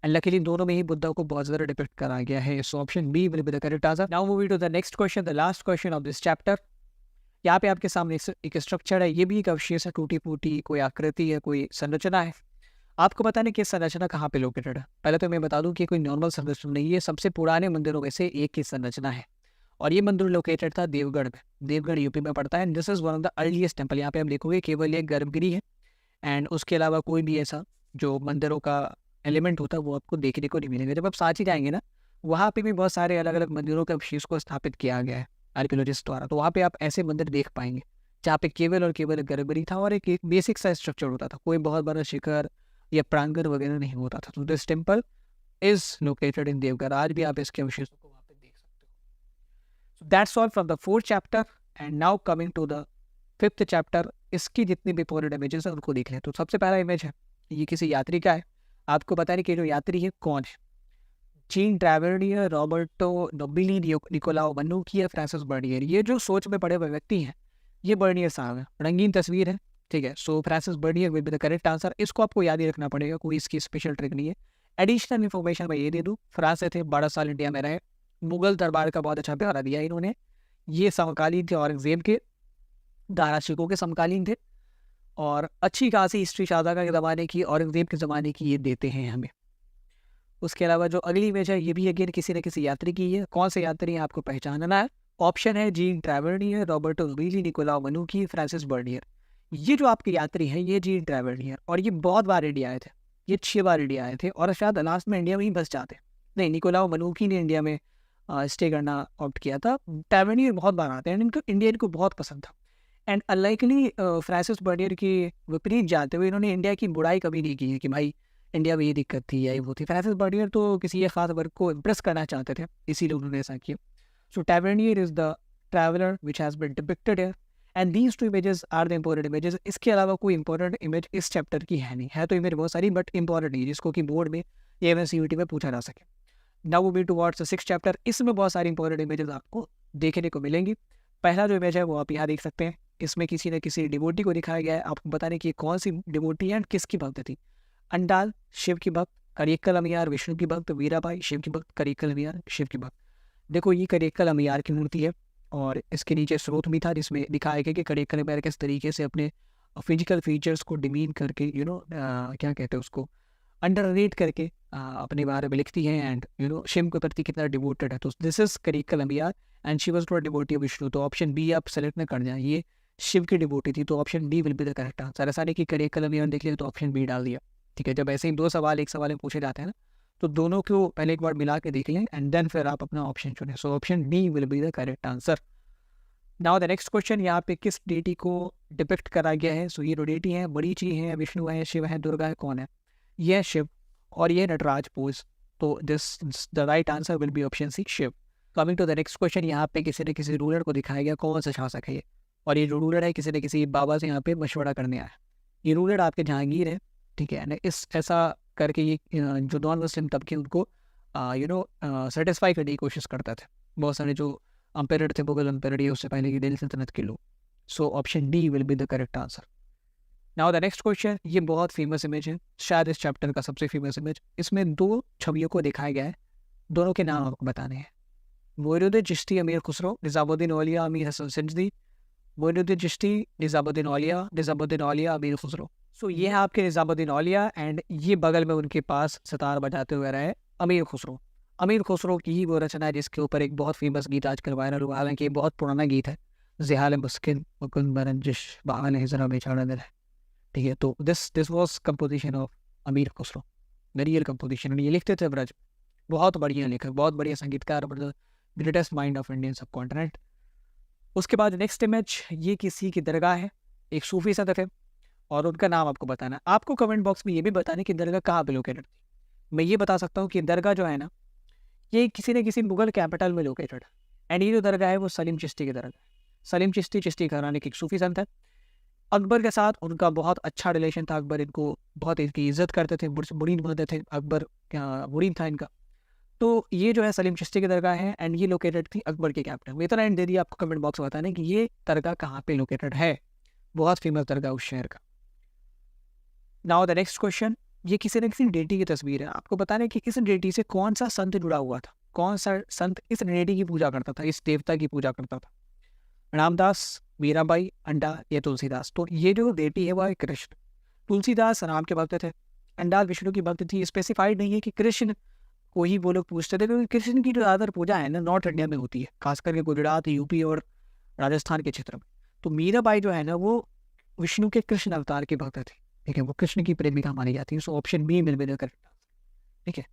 एंड लकीली दोनों में ही बुद्धा को बहुत ज़्यादा डिपिक्ट करा गया है। So option B will be the correct answer. Now moving to the next question, the last question of this chapter. यहाँ पे आपके सामने एक स्ट्रक्चर है, ये भी एक अवशेष है, टूटी फूटी कोई आकृति है, कोई संरचना है। आपको पता नहीं कि संरचना कहाँ पे लोकेटेड है। पहले तो मैं बता दूं कि कोई नॉर्मल संरचना नहीं है, सबसे पुराने मंदिरों में से एक की संरचना है और ये मंदिर लोकेटेड था देवगढ़ में। देवगढ़ यूपी में पड़ता है। This is one of the earliest temple. यहाँ पे आप देखोगे केवल एक गर्भगृह है एंड उसके अलावा कोई भी ऐसा जो मंदिरों का एलिमेंट होता है वो आपको देखने को नहीं मिलेगा। जब आप सांची जाएंगे ना, वहाँ पे भी बहुत सारे अलग अलग मंदिरों के अवशेष को स्थापित किया गया है आर्कियोलॉजिस्ट द्वारा। तो वहाँ पे आप ऐसे मंदिर देख पाएंगे जहाँ पे केवल और केवल गर्भगृह था और एक बेसिक सा स्ट्रक्चर होता था। कोई बहुत बड़ा शिखर, या प्रांगण वगैरह नहीं होता था। तो दिस टेम्पल इज लोकेटेड इन देवघर। आज भी आप इसके अवशेषों को वहाँ पे देख सकते हो। So that's all from the 4th chapter and now coming to the 5th chapter. इसकी जितनी भी इंपॉर्टेंट इमेजेस हैं उनको देख लें। तो सबसे पहला इमेज है, ये किसी यात्री का है। आपको पता नहीं कि जो यात्री है कौन है। Jean Tavernier, Roberto Nobili, Niccolao मनुकी या फ्रांसिस बर्नियर। ये जो सोच में पड़े हुए व्यक्ति हैं ये बर्नियर साहब है। रंगीन तस्वीर है, ठीक है। So Francis Bernier will be the correct answer. इसको आपको याद ही रखना पड़ेगा, कोई इसकी स्पेशल ट्रिक नहीं है। एडिशनल इन्फॉर्मेशन मैं ये दे दूँ, फ्रांस से थे, 12 साल इंडिया में रहे, मुगल दरबार का बहुत अच्छा प्यारा दिया इन्होंने। ये समकालीन थे औरंगजेब के, दारा शिकोह के समकालीन थे, और अच्छी खासी हिस्ट्री शाहजहाँ के ज़माने की, औरंगजेब के ज़माने की ये देते हैं हमें। उसके अलावा जो अगली इमेज है ये भी अगेन किसी न किसी यात्री की है। कौन से यात्री है आपको पहचानना है। ऑप्शन है Jean Tavernier, Roberto Nobili, Niccolao Manucci, Francis Bernier. ये जो आपके यात्री हैं ये जीन ट्रैवलियर, और ये बहुत बार इंडिया आए थे। ये 6 बार इंडिया आए थे और शायद लास्ट में इंडिया में ही बस जाते। नहीं, निकोलाओ मनुकी ने इंडिया में स्टे करना ऑप्ट किया था। ट्रैवलियर बहुत बार आते हैं, इनको इंडिया इनको बहुत पसंद था। एंड अनलाइकली फ्रांसिस बर्नियर के विपरीत जाते हुए इन्होंने इंडिया की बुराई कभी नहीं की है कि भाई इंडिया में ये दिक्कत थी या ये वो थी। फ्रांसिस बर्नियर तो किसी एक खास वर्ग को इम्प्रेस करना चाहते थे, इसीलिए उन्होंने ऐसा किया। So Tavernier is the traveller which has been depicted here and these 2 images are the important images. इसके अलावा कोई इंपॉर्टेंट इमेज इस चैप्टर की है नहीं, है तो इमेज बहुत सारी बट इंपॉर्टेंट नहीं जिसको कि बोर्ड में या MCVT में पूछा जा सके। Now we move towards the 6th chapter. इसमें बहुत सारी इंपॉर्टेंट इमेजेस आपको देखने को मिलेंगी। पहला जो इमेज है वो आप यहाँ देख सकते हैं। इसमें किसी न किसी डिवोटी को दिखाया गया है। आपको बताने की कौन सी डिवोटी है एंड किसकी भक्त थी। अंडाल शिव की भक्त, करिक्कल अमियार विष्णु की भक्त, वीराबाई शिव की भक्त, करिक्कल अमियार शिव की भक्त। देखो ये करिक्कल अमियार की मूर्ति है और इसके नीचे स्रोत भी था जिसमें दिखाया गया कि करिक्कल अमियार किस तरीके से अपने फिजिकल फीचर्स को डिमीन करके क्या कहते हैं उसको अंडररेट करके अपने बारे में लिखती है एंड शिव के प्रति कितना डिवोटेड है। तो this is Karaikkal Ammaiyar and she was not devotee of Vishnu. तो ऑप्शन बी आप सेलेक्ट न कर जाए, ये शिव की डिवोटी थी। तो option D will be the correct answer. ऐसा नहीं कि करिक्कल अमियार देख लिया तो ऑप्शन बी डाल दिया, ठीक है। जब ऐसे ही 2 सवाल एक सवाल में पूछे जाते हैं ना तो दोनों को पहले एक बार मिला के देख लें एंड देन फिर आप अपना ऑप्शन चुनें। सो option D will be the correct answer. Now the next question, यहाँ पे किस डेटी को डिपिक्ट करा गया है। सो ये जो डेटी है, बड़ीची है, विष्णु है, शिव है, दुर्गा है, कौन है। ये है शिव और ये नटराज पोज। तो this the right answer will be option C, Shiv. Coming to the next question, यहाँ पे किसी न किसी रूलर को दिखाया गया, कौन सा शासक है ये। और ये जो रूलर है किसी न किसी बाबा से यहाँ पे मशवरा करने आया। ये रूलर आपके जहांगीर है, ठीक है। इस ऐसा करके ये जो नॉन मुस्लिम तबके उनको सेटिस्फाई करने की कोशिश करता था। बहुत सारे जो अम्पेयर थे, मुगल अम्पेयर, ये उससे पहले की दिल्ली सल्तनत के लोग। सो option D will be the correct answer. Now the next question, ये बहुत फेमस इमेज है, शायद इस चैप्टर का सबसे फेमस इमेज। इसमें 2 छवियों को दिखाया गया है, दोनों के नाम आपको बताने हैं। मोइनुद्दीन चिश्ती अमीर खुसरो, निजामुद्दीन औलिया अमीर हसन सिंजदी। मोइनुद्दीन चिश्ती, निजामुद्दीन औलिया, निजामुद्दीन औलिया अमीर खुसरो। सो ये है आपके निजामुद्दीन औलिया एंड ये बगल में उनके पास सितार बजाते हुए रहे अमीर खुसरो। अमीर खुसरो की ही वो रचना है जिसके ऊपर एक बहुत फेमस गीत आजकल वायरल हुआ, हालांकि ये बहुत पुराना गीत है। ज़िहाल मुस्किन मुकुंद बरंजिश बहाने हिजरा बेचारा दिल है, ठीक है। तो दिस वाज कंपोजिशन ऑफ अमीर खुसरो, रियल कंपोजिशन। ये लिखते थे ब्रज, बहुत बढ़िया लेखक, बहुत बढ़िया संगीतकार, ग्रेटेस्ट माइंड ऑफ इंडियन सब कॉन्टिनेंट। उसके बाद नेक्स्ट इमेज, ये किसी की दरगाह है, एक सूफी संत थे और उनका नाम आपको बताना। आपको कमेंट बॉक्स में ये भी बताना कि दरगाह कहाँ पे लोकेटेड थी। मैं ये बता सकता हूँ कि दरगाह जो है ना ये किसी न किसी मुगल कैपिटल में लोकेटेड है। एंड ये जो दरगाह है वो सलीम चिश्ती की दरगाह है। सलीम चिश्ती घराने के एक सूफी संत है। अकबर के साथ उनका बहुत अच्छा रिलेशन था। अकबर इनको बहुत इनकी इज्जत करते थे, मुरीद बनते थे, अकबर मुरीद था इनका। तो ये जो है सलीम चिश्ती की दरगाह है एंड ये लोकेटेड थी अकबर के कैपिटल में। इतना एंड दे दिया आपको कमेंट बॉक्स में बताने कि ये दरगाह कहाँ पे लोकेटेड है, बहुत फेमस दरगाह उस शहर का। नाउ द नेक्स्ट क्वेश्चन, ये किसी न किसी डेटी की तस्वीर है। आपको बताने कि इस डेटी से कौन सा संत जुड़ा हुआ था, कौन सा संत इस डेटी की पूजा करता था, इस देवता की पूजा करता था। रामदास, मीराबाई, अंडा या तुलसीदास। तो ये जो डेटी है वो है कृष्ण। तुलसीदास राम के भक्त थे, अंडाल विष्णु की भक्त थी। स्पेसिफाइड नहीं है कि कृष्ण को ही वो लोग पूछते थे, क्योंकि कृष्ण की जो ज़्यादातर पूजा है ना नॉर्थ इंडिया में होती है, खास करके गुजरात, यूपी और राजस्थान के क्षेत्र में। तो मीराबाई जो है ना वो विष्णु के कृष्ण अवतार के भक्त थे, ठीक है। वो कृष्ण की प्रेमिका मानी जाती है। So option B will be the correct, ठीक है।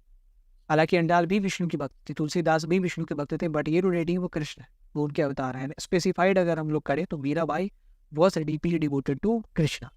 हालांकि अंडाल भी विष्णु की भक्त थी, तुलसीदास भी विष्णु के भक्त थे, बट ये जो रेटिंग वो कृष्ण है, वो उनके अवतार है। स्पेसिफाइड अगर हम लोग करें तो Mirabai was deeply devoted to Krishna.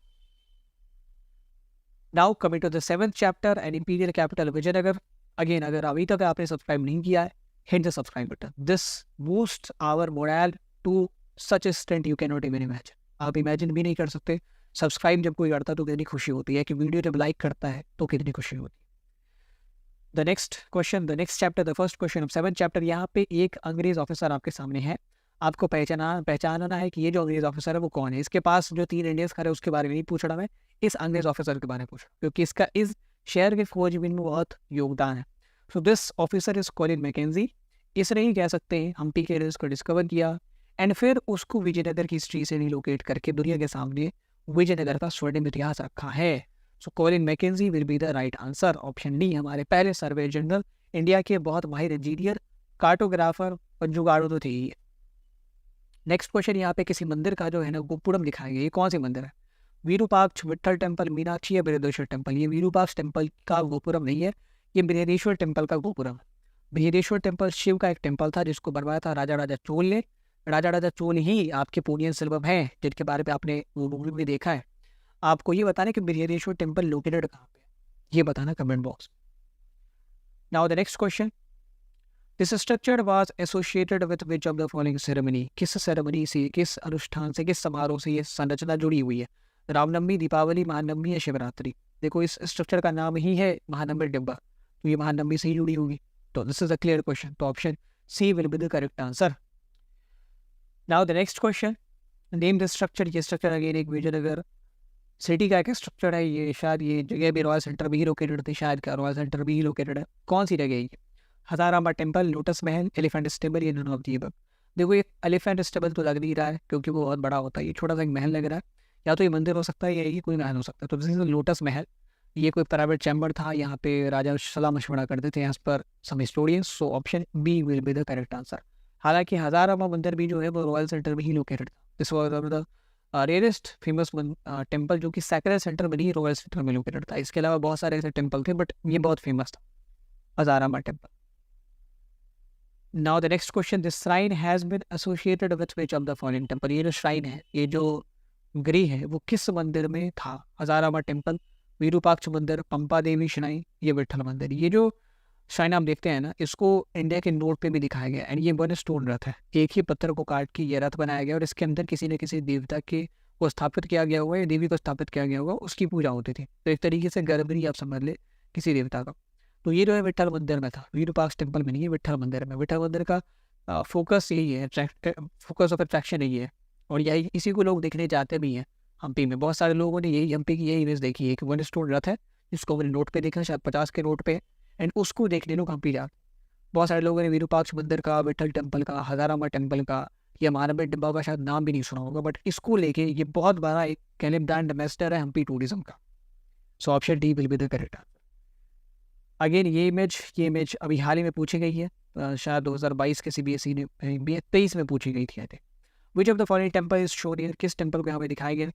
Now coming to the 7th chapter and imperial capital Vijayanagar. Again, अगर अभी तक आपने सब्सक्राइब नहीं किया है, hit the subscribe button. This boost our moral to such extent you can not even imagine. आप imagine भी नहीं कर सकते। सब्सक्राइब जब कोई करता है तो कितनी खुशी होती है, कि वीडियो जब लाइक करता है तो कितनी खुशी होती है। The next question, the next chapter, the first question of 7th chapter. यहाँ पे एक अंग्रेज ऑफिसर आपके सामने है। आपको पहचानना है कि ये जो अंग्रेज ऑफिसर है वो कौन है। इसके पास जो 3 इंडियंस खड़े उसके बारे में नहीं पूछ रहा मैं, इस अंग्रेज ऑफिसर के बारे में पूछ रहा हूँ, क्योंकि इसका इस शहर के खोजबीन में बहुत योगदान है। So this officer is Colin McKenzie. इसने ही कह सकते हैं हम्पी के रिल्स को डिस्कवर किया एंड फिर उसको विजयनगर की हिस्ट्री से रिलोकेट करके दुनिया के सामने विजयनगर का स्वर्णिम इतिहास रखा है। So Colin Mackenzie will be the right answer. Option D हमारे पहले सर्वे जनरल, इंडिया के बहुत माहिर इंजीनियर, कार्टोग्राफर और जुगाड़ू तो थे ही। नेक्स्ट क्वेश्चन, यहाँ पे किसी मंदिर का जो है ना गोपुरम दिखाया गया। ये कौन सी मंदिर है? विरूपाक्ष, विट्ठल टेम्पल, मीनाक्षी या बृहदेश्वर टेम्पल। ये विरूपाक्ष टेम्पल का गोपुरम नहीं है, ये बृहदेश्वर टेम्पल का गोपुरम। बृहदेश्वर टेम्पल शिव का एक टेम्पल था जिसको बनवाया था राजा चोल ने। राजा चोल ही आपके पोनियन सेल्वम हैं, जिनके बारे में आपने मूवी में देखा है। आपको ये बताना कि बृहदेश्वर टेम्पल लोकेटेड कहाँ पे है, ये बताना comment box. Now the next question, this structure was associated with which of the following ceremony. किस सेरेमनी से, किस अनुष्ठान से, किस समारोह से ये संरचना जुड़ी हुई है? रामनवमी, दीपावली, महानवमी या शिवरात्रि। देखो इस स्ट्रक्चर का नाम ही है महानवमी डिब्बा, तो ये महानवमी से ही जुड़ी होगी। तो this is a clear question, तो option C will be the correct answer. Now the next question, name the structure. ये स्ट्रक्चर अगेन एक विजयनगर सिटी का एक स्ट्रक्चर है। ये शायद ये जगह भी रॉयल सेंटर भी लोकेटेड थी, शायद का रॉयल सेंटर भी लोकेटेड है। कौन सी जगह है ये? हजारामा टेम्पल, लोटस महल, एलिफेंट स्टेबल, ये नॉन ऑफ दी अबव। देखो ये एलिफेंट स्टेबल तो लग नहीं रहा है क्योंकि वो बहुत बड़ा होता है, ये छोटा सा एक महल लग रहा है। या तो ये मंदिर हो सकता है या ये कोई महल हो सकता है। तो दिस इज लोटस महल। ये कोई प्राइवेट चैम्बर था, यहाँ पे राजा सलाह मशवरा करते थे as per some historians. So option B will be the correct answer. हालांकि हजारामा मंदिर भी जो है वो रॉयल सेंटर में ही लोकेटेड था। This was the rarest famous temple जो कि सैक्रेड सेंटर में ही रॉयल सेंटर में लोकेटेड था। इसके अलावा बहुत सारे ऐसे टेम्पल थे बट ये बहुत फेमस था, Hazarama temple. Now the next question, this shrine has been associated with which of the following temple. ये जो श्राइन है, ये जो गृह है, वो किस मंदिर में था? हजारामा टेम्पल, विरूपाक्ष मंदिर, पंपा देवी श्राइन, ये विट्ठल मंदिर। ये जो श्राइन आप देखते हैं ना, इसको इंडिया के नोट पे भी दिखाया गया एंड ये वन स्टोन रथ है। एक ही पत्थर को काट के ये रथ बनाया गया और इसके अंदर किसी न किसी देवता के को स्थापित किया गया हुआ है, देवी को स्थापित किया गया हुआ, उसकी पूजा होती थी। तो एक तरीके से गर्भगृह आप समझ ले किसी देवता का। तो ये जो है विट्ठल मंदिर में था, विरूपाक्ष टेम्पल में नहीं है, विट्ठल मंदिर में। विट्ठल मंदिर का फोकस यही है, फोकस ऑफ अट्रैक्शन यही है और यही इसी को लोग देखने जाते भी हैं। हम्पी में बहुत सारे लोगों ने यही हम्पी की यही इमेज देखी है कि वन स्टोन रथ है जिसको मैंने नोट पे देखा, शायद 50 के नोट पे, एंड उसको देखने लोग हम्पी जाते। बहुत सारे लोगों ने विरूपाक्ष मंदिर का, विट्ठल टेम्पल का, हजारामा टेम्पल का या महानवमी डिब्बा का शायद नाम भी नहीं सुना होगा, बट इसको लेके ये बहुत बड़ा एक कहने ब्रांड एम्बेसडर है हम्पी टूरिज्म का। सो option D will be the correct answer. Again ये इमेज अभी हाल ही में पूछी गई है, शायद 2022 के CBSE ने 23 में पूछी गई थी। I think which of the following temple is shown here. किस टेम्पल को यहाँ पे दिखाया गया?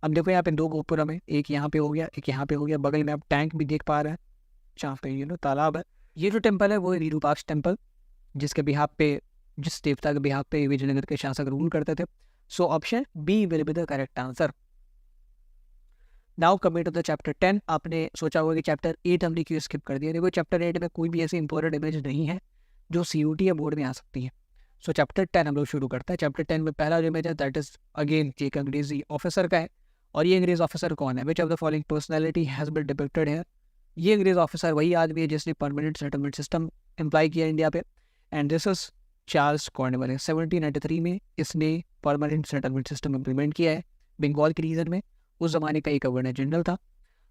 अब देखो यहाँ पे 2 गोपुरम है, एक यहाँ पे हो गया, एक यहाँ पे हो गया। बगल में आप टैंक भी देख पा रहे हैं जहाँ पे तालाब है। ये जो टेम्पल है वो है विरूपाक्ष टेम्पल, जिसके बिहाफ पे, जिस देवता के बिहाफ पे विजयनगर के शासक रूल करते थे। So option B will be the correct answer. Now coming to the chapter 10। आपने सोचा होगा कि चैप्टर 8 हमने क्यों स्किप कर दिया। देखो चैप्टर 8 में कोई भी ऐसी इंपॉर्टेंट इमेज नहीं है जो CUT या बोर्ड में आ सकती है। सो चैप्टर 10 हम लोग शुरू करते हैं। चैप्टर 10 में पहला जो इमेज है दैट इज अगेन एक अंग्रेजी ऑफिसर का है। और ये अंग्रेज ऑफिसर कौन है? Which of the following personality has been depicted है। ये अंग्रेज ऑफिसर वही आदमी है जिसने परमानेंट सेटलमेंट सिस्टम अप्लाई किया इंडिया पे, and this is Charles Cornwallis. 1793 में इसने परमानेंट सेटलमेंट सिस्टम इम्प्लीमेंट किया है बंगाल के रीजन में। उस जमाने का एक गवर्नर जनरल था।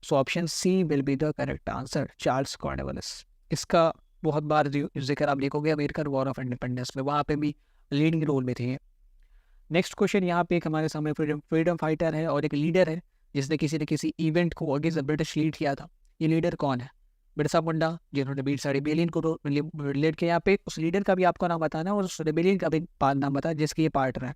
So option C will be the correct answer, Charles Cornwallis. इसका बहुत बार जिक्र आप देखोगे अमेरिकन वॉर ऑफ इंडिपेंडेंस में, वहाँ पे भी लीडिंग रोल में थे। नेक्स्ट क्वेश्चन, यहाँ पे एक हमारे सामने फ्रीडम फाइटर है और एक लीडर है जिसने किसी न किसी इवेंट को अगेंस्ट ब्रिटिश लीड किया था। ये लीडर कौन है? बिरसा मुंडा, जिन्होंने बीरसा रिबेलियन को लीड किया। यहाँ पे उस लीडर का भी आपको नाम बताना है और उस रिबेलियन का भी नाम बताना जिसके ये पार्टनर है।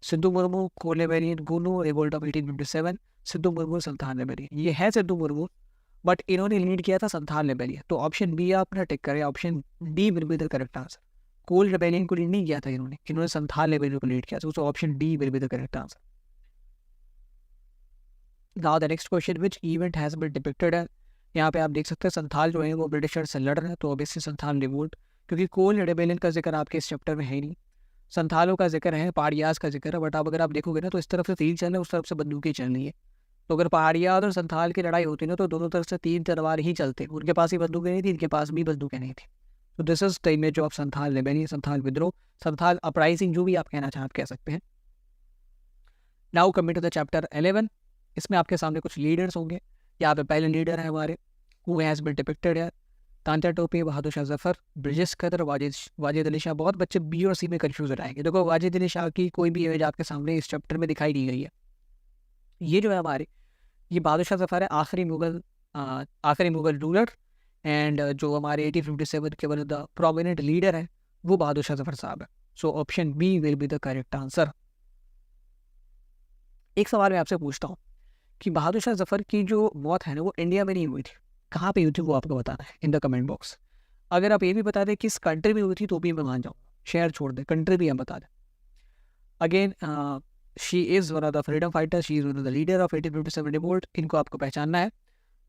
सिद्धू मुर्मू, कोलेवेरियन गुनू, revolt of 1857, Sidhu Murmu, Santhal rebellion. ये है सिद्धू मुर्मू बट इन्होंने लीड किया था संथाल रिबेलियन। तो ऑप्शन बी आप अपना टिक करें, option D will be the correct answer. Kol rebellion को लीड नहीं किया था इन्होंने संथाल रिबेलियन को लीड किया था। तो option D will be the correct answer. Now the next question, which event has been depicted है। यहाँ पे आप देख सकते हैं संथाल जो है वो ब्रिटिशर से लड़ रहे हैं, तो ऑब्वियसली संथाल रिवोल्ट, क्योंकि कोल रिबेलियन का जिक्र आपके इस चैप्टर में है ही नहीं। संथालों का जिक्र है, पहाड़ियाज का जिक्र है, बट अब अगर आप देखोगे ना तो इस तरफ से तीर चल रहे हैं, उस तरफ से बंदूकें चल रही है। तो अगर पहाड़ियाज और संथाल की लड़ाई होती ना तो दोनों तरफ से तीन तलवार ही चलते, उनके पास ही बंदूकें नहीं थी, इनके पास भी बंदूकें नहीं थी। तो this is the image of Santhal rebellion, Santhal विद्रोह, संथाल अपराइजिंग, जो भी आप कहना चाह कह सकते हैं। Now coming to the chapter 11, इसमें आपके सामने कुछ लीडर्स होंगे। यहाँ पे पहले लीडर है हमारे, हु हैज़ बीन डिपिक्टेड है, तांत्या टोपी, बहादुर शाह जफर, ब्रिजेश कदर, वाजिद अली शाह। बहुत बच्चे बी और सी में कंफ्यूज हो जाएंगे। देखो वाजिद अली शाह की कोई भी इमेज आपके सामने इस चैप्टर में दिखाई दी गई है। ये जो है हमारे, ये बहादुर शाह जफर है, आखिरी मुगल रूलर, एंड जो हमारे 1857 के वन द प्रोमिनेंट लीडर है वो बहादुर शाह जफर साहब है। So option B will be the correct answer. एक सवाल मैं आपसे पूछता हूँ कि बहादुर शाह जफर की जो मौत है ना वो इंडिया में नहीं हुई थी, कहाँ पे हुई थी वो आपको बताना है इन द कमेंट बॉक्स। अगर आप ये भी बता दें किस कंट्री में हुई थी तो भी मैं मान जाऊँगा, शहर छोड़ दें, कंट्री भी हम बता दें। Again she is one of the freedom fighter, she is one of the leader of 1857 revolt. इनको आपको पहचानना है,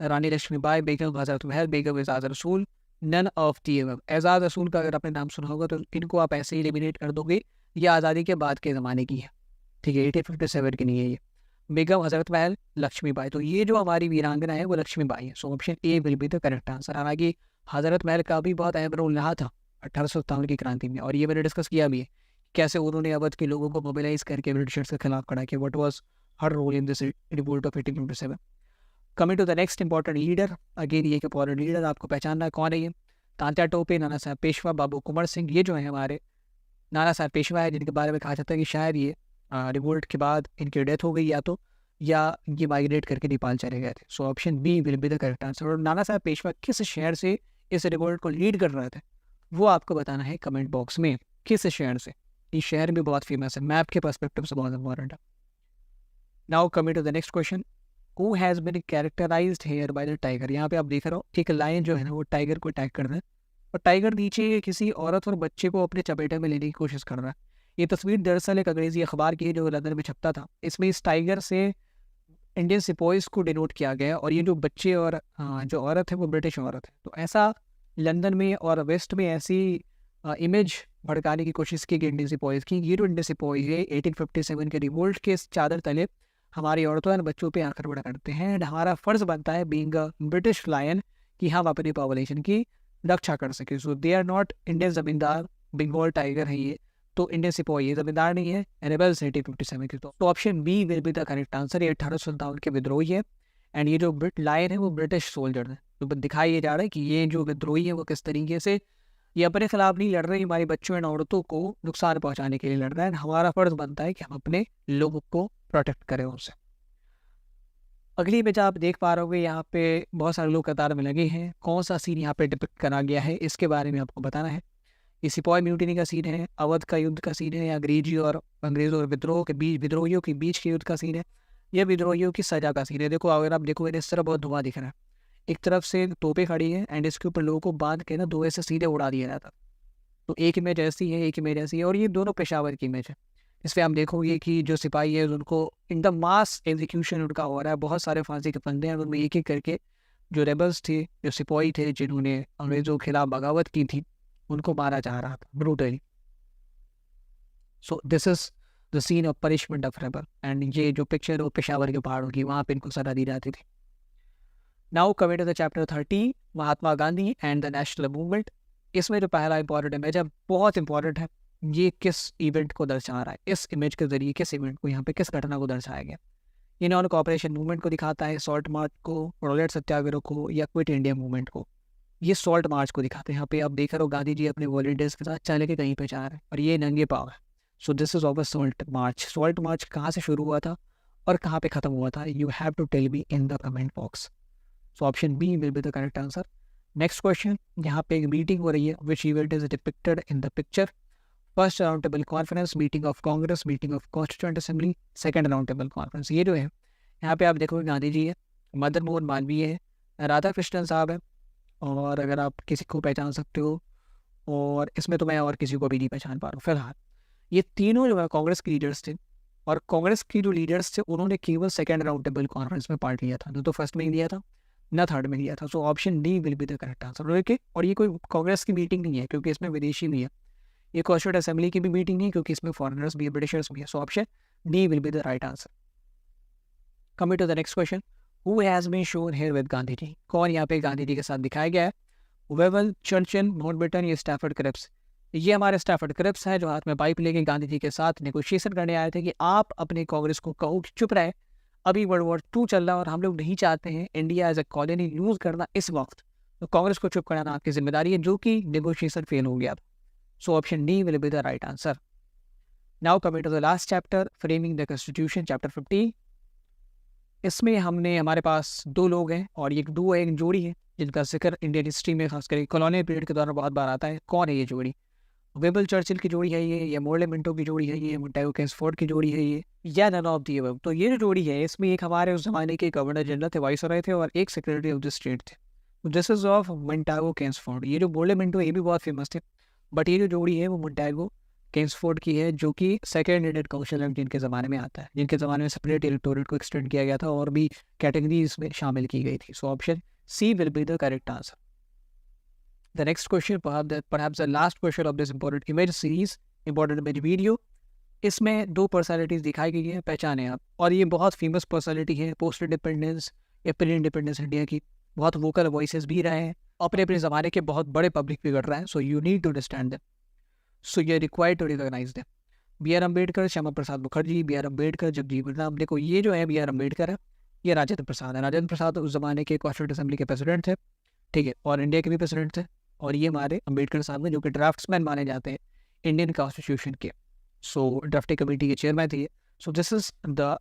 रानी Lakshmibai, Begum Hazrat Mahal, Begum Aizaz Rasul, none of the above. Aizaz Rasul का अगर आपने नाम सुना होगा तो इनको आप ऐसे ही एलिमिनेट कर दोगे, ये आज़ादी के बाद के ज़माने की है, ठीक है, 1857 की नहीं है ये। बेगम हजरत महल, लक्ष्मीबाई, तो ये जो हमारी वीरांगना है वो लक्ष्मीबाई है। So option A will be the correct answer. हालांकि हजरत महल का भी बहुत अहम रोल रहा था 1857 की क्रांति में, और ये मैंने डिस्कस किया भी है कैसे उन्होंने अवध के लोगों को मोबिलाइज करके ब्रिटिशर्स के खिलाफ खड़ा किया, what was her role in this revolt of 1857। Coming to the next important leader, again ये इंपॉर्टेंट लीडर आपको पहचानना है कौन है ये। तांत्या टोपे, नाना साहब पेशवा, बाबू कुंवर सिंह, ये जो है हमारे नाना साहब पेशवा है, जिनके बारे में कहा जाता है कि शायद ये रिवोल्ट के बाद इनकी डेथ हो गई या ये माइग्रेट करके नेपाल चले गए थे। So option B will be the correct answer. और नाना साहब पेशवा किस शहर से इस रिवोल्ट को लीड कर रहे थे वो आपको बताना है कमेंट बॉक्स में, किस शहर से। ये शहर भी बहुत फेमस है, मैप के पर्सपेक्टिव से बहुत इंपॉर्टेंट है। Now coming to the next question, who has been characterised here by the tiger. यहाँ पे आप देख रहे हो एक लायन जो है ना वो टाइगर को अटैक कर रहा है, और टाइगर नीचे किसी औरत और बच्चे को अपने चपेटे में लेने की कोशिश कर रहा है। ये तस्वीर दरअसल एक अंग्रेजी अखबार की है जो लंदन में छपता था। इसमें इस टाइगर से इंडियन सिपॉइज को डिनोट किया गया, और ये जो बच्चे और जो औरत है वो ब्रिटिश औरत है। तो ऐसा लंदन में और वेस्ट में ऐसी इमेज भड़काने की कोशिश की गई इंडियन सिपॉइज की। ये जो इंडियन सिपॉइज है 1857 के रिवोल्ट के चादर तले हमारी औरतों और बच्चों पे आक्रमण करते हैं, एंड हमारा फर्ज बनता है बीइंग अ ब्रिटिश लायन कि हम अपनी पॉपुलेशन की रक्षा कर सके। सो दे आर नॉट इंडियन जमींदार, बंगाल टाइगर है ये, तो इंडियन सिपॉही ये जमींदार नहीं है, रेबल्स 1857 के। तो option B will be the correct answer. ये 1857 के विद्रोही है, एंड ये जो लायन है वो ब्रिटिश सोल्जर है। तो दिखाया ये जा रहा है कि ये जो विद्रोही है वो किस तरीके से ये अपने खिलाफ नहीं लड़ रहे, हमारी बच्चों एंड औरतों को नुकसान पहुंचाने के लिए लड़ रहा है। हमारा फर्ज बनता है कि हम अपने लोगों को प्रोटेक्ट करें उनसे। अगली इमेज आप देख पा रहे होगे, यहाँ पे बहुत सारे लोग कतार में लगे हैं। कौन सा सीन यहाँ पे डिपिक्ट करा गया है इसके बारे में आपको बताना है। ये सिपाही म्यूटिनी का सीन है, अवध का युद्ध का सीन है, या अंग्रेजों और विद्रोहियों के बीच के युद्ध का सीन है, या विद्रोहियों की सजा का सीन है। देखो अगर आप देखो इस तरफ बहुत धुआं दिख रहा है, एक तरफ से तोपें खड़ी है एंड इसके ऊपर लोगों को बांध के ना धुएं से सीधे उड़ा दिया जाता। तो एक इमेज ऐसी है, एक इमेज ऐसी है, और ये दोनों पेशावर की इमेज है। इसमें आप देखोगे कि जो सिपाही है उनको एकदम मास एग्जीक्यूशन उनका हो रहा है, बहुत सारे फांसी के फंदे हैं, उनमें एक एक करके जो रेबल्स थे, जो सिपाही थे जिन्होंने अंग्रेजों के खिलाफ बगावत की थी, उनको मारा जा रहा था brutally. So this is the scene of punishment of rebel, and ये जो पिक्चर है वो पेशावर के पहाड़ों की, वहाँ पे इनको सजा दी जाती थी। Now coming to the chapter 30, Mahatma Gandhi and the national movement. इसमें जो पहला इंपॉर्टेंट इमेज है बहुत इंपॉर्टेंट है, ये किस इवेंट को दर्शा रहा है, इस इमेज के जरिए किस इवेंट को, यहाँ पे किस घटना को दर्शाया गया। ये नॉन कॉपरेशन मूवमेंट को दिखाता है, सॉल्ट मार्च को, रोलेट सत्याग्रह को, या क्विट इंडिया मूवमेंट को। ये सॉल्ट मार्च को दिखाते हैं। यहाँ पे आप देख रहे हो गांधी जी अपने वॉलंटियर्स के साथ चले के कहीं पे जा रहे हैं, और ये नंगे पाव है। So this is of a salt march. Salt march कहाँ से शुरू हुआ था और कहाँ पे खत्म हुआ था, you have to tell me in the comment box. So option B will be the correct answer. Next question, यहाँ पे एक मीटिंग हो रही है, which event is depicted in the picture. First round table conference, meeting of Congress, meeting of constituent assembly, second round table conference. ये जो है यहाँ पे आप देखोगे गांधी जी है, मदन मोहन मालवीय है, राधा कृष्णन साहब है, और अगर आप किसी को पहचान सकते हो, और इसमें तो मैं और किसी को भी नहीं पहचान पा रहा हूँ फिलहाल। ये तीनों जो है कांग्रेस के लीडर्स थे, और कांग्रेस के जो लीडर्स थे उन्होंने केवल सेकेंड राउंड टेबल कॉन्फ्रेंस में पार्ट लिया था, न तो फर्स्ट में ही लिया था न थर्ड में लिया था। So option D will be the correct answer. Okay, और ये कोई कांग्रेस की मीटिंग नहीं है क्योंकि इसमें विदेशी नहीं है, ये कॉन्स्टिट्यूंट असेंबली की भी मीटिंग नहीं है क्योंकि इसमें फॉरेनर्स भी है, ब्रिटिशर्स भी है। So option D will be the right answer. Coming to the next question, who has been shown here with Gandhi ji, कौन यहाँ पे गांधी जी के साथ दिखाया गया है? वेवल, चर्चिल, माउंटबेटन या स्टैफर्ड क्रिप्स? ये हमारे स्टैफर्ड क्रिप्स है जो हाथ में पाइप लेके गांधी जी के साथ नेगोशिएशन करने आए थे कि आप अपने कांग्रेस को कहो कि चुप रहे, अभी वर्ल्ड वॉर 2 चल रहा है और हम लोग नहीं चाहते हैं India as a colony lose करना इस वक्त, तो कांग्रेस को चुप कराना आपकी जिम्मेदारी है, जो कि नेगोशिएशन फेल हो गया। So option D will be the right answer. Now coming to the last chapter, framing the constitution, chapter 50। इसमें हमने हमारे पास 2 लोग हैं और ये एक जोड़ी है जिनका जिक्र इंडियन हिस्ट्री में खासकर कॉलोनियल पीरियड के दौरान बहुत बार आता है। कौन है ये जोड़ी? वेबल चर्चिल की जोड़ी है ये, या मोर्ले मिंटो की जोड़ी है ये, मोंटेगो किंग्सफोर्ड की जोड़ी है ये, या नन ऑफ द अबव? तो ये जो जोड़ी है इसमें एक हमारे उस जमाने के गवर्नर जनरल थे, वाइसरॉय थे, और एक सेक्रेटरी ऑफ द स्टेट थे। This is of Montague Kingsford. ये जो मोर्ले मिंटो ये भी बहुत फेमस थे, बट ये जो जोड़ी है वो मोंटेगो किंग्सफोर्ड की है, जो कि सेकेंड इंडियन काउंसिल एक्ट जिनके ज़माने में आता है, जिनके ज़माने में सेपरेट इलेक्टोरेट को एक्सटेंड किया गया था और भी कैटेगरीज में शामिल की गई थी। So option C will be the correct answer. The next question, perhaps the last question of this important image series, important image video. इसमें 2 पर्सनालिटीज़ दिखाई गई है, पहचाने आप। और ये बहुत फेमस पर्सनालिटी है पोस्ट इंडिपेंडेंस या प्री इंडिपेंडेंस इंडिया की, बहुत वोकल वॉइसेस भी रहे हैं, अपने अपने ज़माने के बहुत बड़े पब्लिक फिगर रहे हैं। So you need to understand them, so you are required to recognise them. B R Ambedkar, Shyama Prasad Mukherjee, B R Ambedkar, Jagjivan Ram. देखो ये जो है बी आर अम्बेडकर है, ये राजेंद्र प्रसाद है। राजेंद्र प्रसाद उस जमाने के कॉन्स्टिट्यूंट असेंबली के प्रेसिडेंट थे, ठीक है, और इंडिया के भी प्रेसिडेंट थे। और ये हमारे अम्बेडकर साहब हैं जो कि ड्राफ्ट्समैन माने जाते हैं इंडियन कॉन्स्टिट्यूशन के। सो ड्राफ्टिंग कमेटी के चेयरमैन थे। सो दिस इज द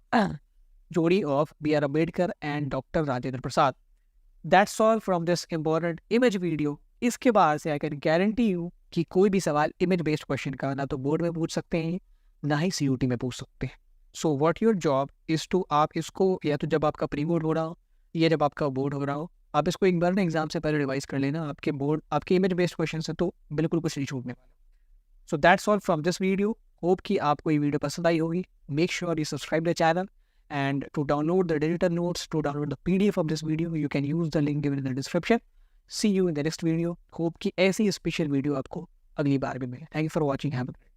जोड़ी of B R Ambedkar and doctor Rajendra Prasad. That's all from this important image video. इसके बाद से आई कैन गारंटी यू कि कोई भी सवाल इमेज बेस्ड क्वेश्चन का ना तो बोर्ड में पूछ सकते हैं ना ही CUT में पूछ सकते हैं। So what your job is to, आप इसको या तो जब आपका प्री बोर्ड हो रहा हो या जब आपका बोर्ड हो रहा हो, आप इसको एक बार ना एग्जाम से पहले रिवाइज कर लेना। आपके बोर्ड आपके इमेज बेस्ड क्वेश्चन से तो बिल्कुल कुछ नहीं छूटने वाला। सो that's all from this video. Hope कि आपको ये वीडियो पसंद आई होगी। Make sure you subscribe the channel, and to download the digital notes, to download the PDF of this video, you can use the link given in the description. See you in the next video. Hope कि ऐसी special video आपको अगली बार भी मिले। Thank you for watching. Have a great day.